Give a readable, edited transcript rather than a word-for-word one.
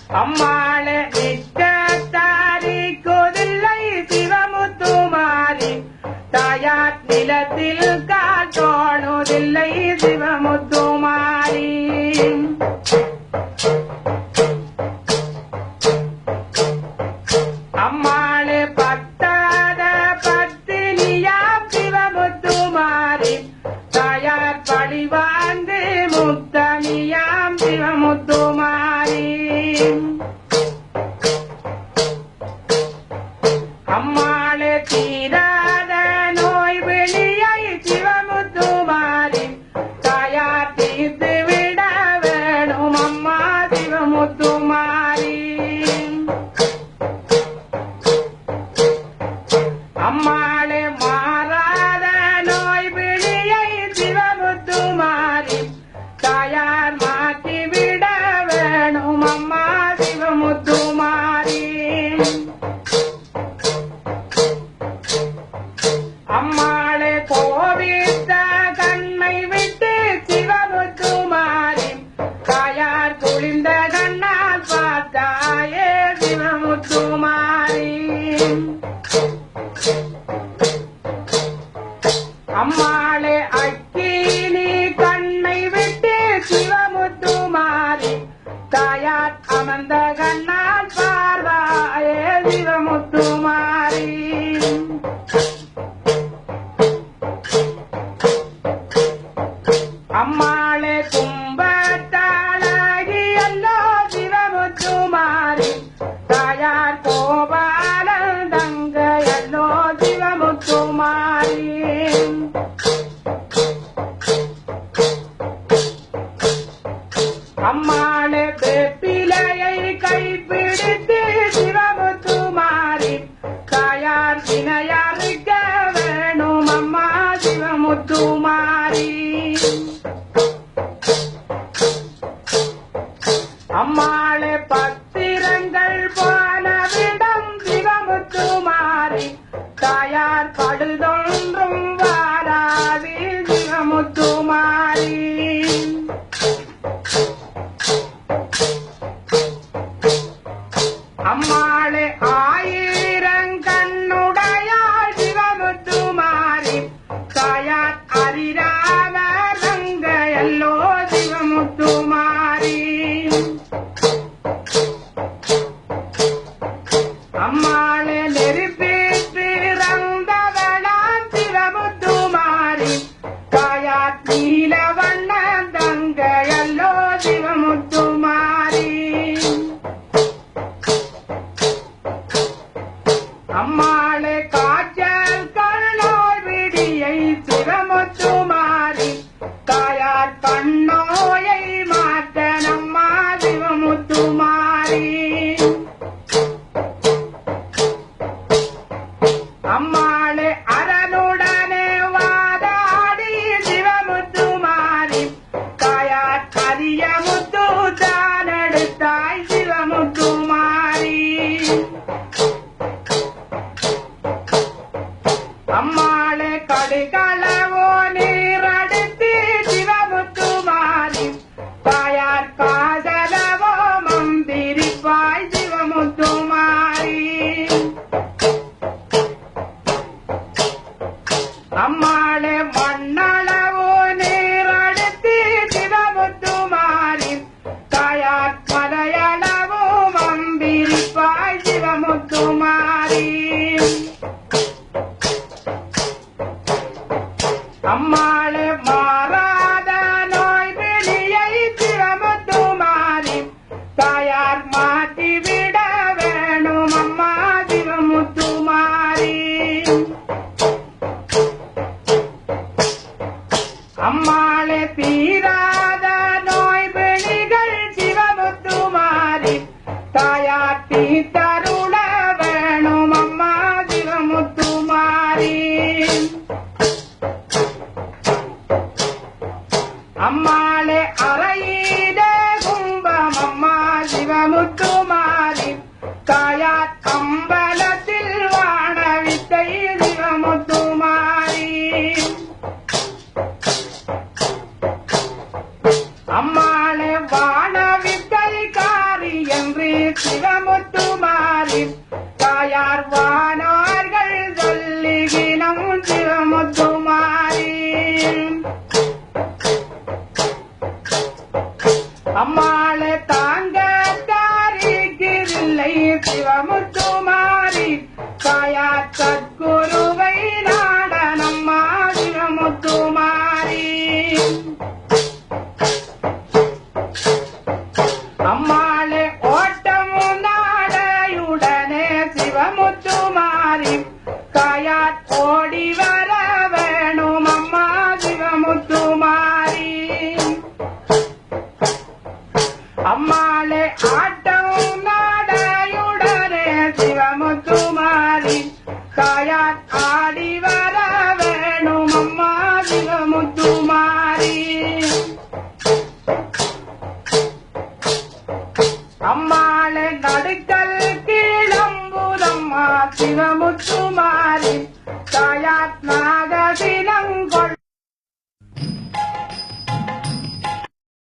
அம்மாளே நிச்சத்தாரி கோதில்லை சிவமுத்துமாரி தாயார் நிலத்தில் காட்டோணுதில்லை சிவமுத்துமாரி அம்மாளே பத்தாத பத்தினியாம் சிவமுத்துமாரி தாயார் பழிவாந்து முத்தனியாம் சிவமுத்துமாரி அம்மாளே தீராத நோய் வெளியை சிவமுத்துமாரி தாயார் தீர்த்து விட வேணும் அம்மா சிவமுத்துமாரி அம்மாளே மாறாத நோய் வெளியை சிவமுத்துமாரி தாயார் மாற்றி விட வேணும் அம்மா சிவமுத்துமாரி அம்மாளே கோவித்த கண்ணை விட்டு சிவமுத்துமாரி தாயார் குளிர்ந்த கண்ணால் பார்த்தாயே சிவமுத்துமாரி அம்மாளே அக்கினி கண்ணை விட்டு சிவமுத்துமாரி தாயார் அமர்ந்த கண்ணால் பார்வாயே சிவமுத்துமாரி அம்மாளே கும்பத்தாளாகி அல்லோ சிவமுத்துமாரி தாயார் கோபாலன் தங்க அல்லோ சிவமுத்துமாரி அம்மாளே வேப்பிலையை கைப்பிடித்து சிவமுத்துமாரி தாயார் வினையாரிக்க வேணும் அம்மா சிவமுத்துமாரி அம்மாளே பத்திரங்கள் போனவிடம் சிவமுத்துமாரி தாயார் படுதொன்றும் வாராது சிவமுத்துமாரி அம்மாளே ஆயிரங்கண்ணுடையாள் சிவமுத்துமாரி தாயார் அறிராத ரங்கையல்லோ சிவமுத்துமாரி அம்மாளே நெருப்பிட்டு ரந்தவளாம் சிவமுத்துமாரி தாயார் நீலவண்ண தங்கையல்லோ சிவமுத்துமாரி அம்மாளே காய்ச்சல் கண்ணோய் விடியை சிவமுத்துமாரி தாயார் கண்ணோயை மாற்ற நம்மா சிவமுத்துமாரி அம்மாளே அரனுடனே வாதாடி சிவமுத்துமாரி தாயார் அரிய முத்து தான் எடுத்தாய் சிவமுத்துமாரி அம்மாளே கடுகளவோ நீரடுத்து சிவமுத்துமாரி தாயார் காதலவோ மந்திரிப்பாய் சிவமுத்துமாரி அம்மாளே மண்ணளவோ நீரடுத்து சிவமுத்துமாரி தாயார் மலையளவோ மந்திரிப்பாய் சிவமுத்துமாரி அம்மாளே மாறாத நோய் வெளியை சிவமுத்துமாரி தாயார் மாற்றி விட வேணும் அம்மா சிவமுத்துமாரி ஓடி வர வேணும் அம்மா சிவமுத்துமாரி. அம்மாளே ஆட்டம் நாடையுடனே சிவமுத்துமாரி தாயார் ஆடி வர வேணும் அம்மா சிவமுத்துமாரி. அம்மாளே நடுக்கல் கீழம்புதம்மா சிவமுத்துமாரி தாயார் நாகசினங்கொள்